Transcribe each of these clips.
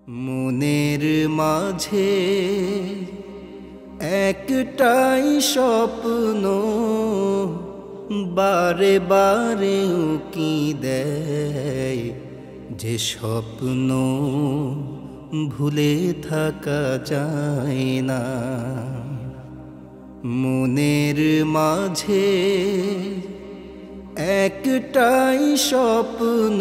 মনের মাঝে একটাই স্বপ্ন বারে বারে উকি দেয়, যে স্বপ্ন ভুলে থাকা যায় না। মনের মাঝে একটাই স্বপ্ন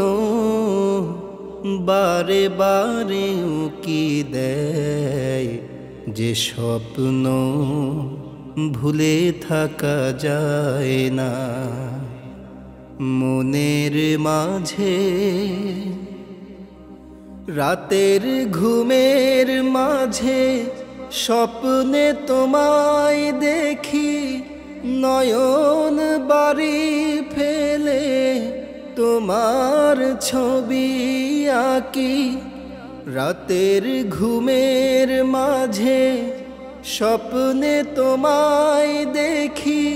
বারে বারে উকি দেয়, যে স্বপ্ন ভুলে থাকা যায় না। মনের মাঝে রাতের ঘুমের মাঝে স্বপ্নে তোমায় দেখি, নয়ন বাড়ি ফেলে তোমার ছবি আঁকি। রাতের ঘুমের মাঝে স্বপ্নে তোমায় দেখি,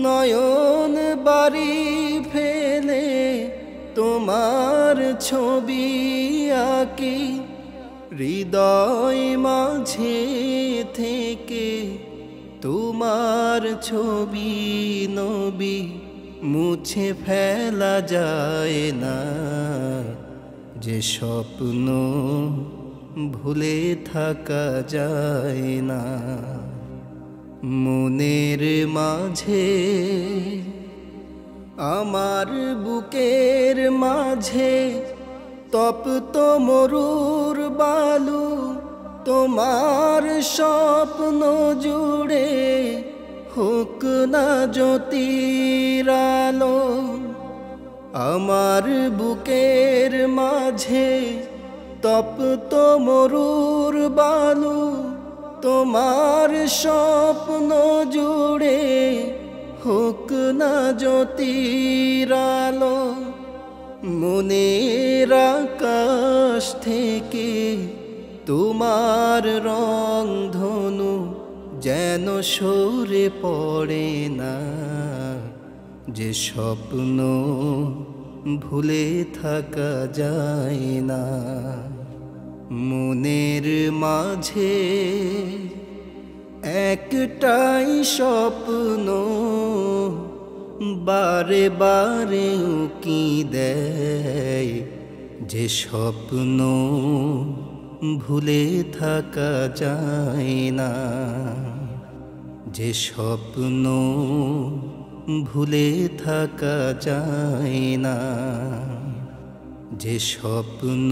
নয়ন বাড়ি ফেলে তোমার ছবি আঁকি। হৃদয় মাঝে থেকে তোমার ছবি নবী মুছে ফেলা যায় না, যে স্বপ্ন ভুলে থাকা যায় না। মনের মাঝে আমার বুকের মাঝে তপ্ত মরুর বালু, তোমার স্বপ্ন জুড়ে হোক না জ্যোতির আলো। আমার বুকের মাঝে তপ্ত মরুর বালু, তোমার স্বপ্ন জুড়ে হোক না জ্যোতির আলো। মনের আকাশ থেকে তোমার রং ধনু যেন সরে পড়ে না, যে স্বপ্ন ভুলে থাকা যায় না। মনের মাঝে একটাই স্বপ্ন বারে বারে উকি দেয়, যে স্বপ্ন ভুলে থাকা যায় না। যে স্বপ্ন ভুলে থাকা যায় না, যে স্বপ্ন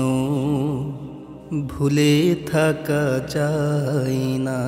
ভুলে থাকা যায় না।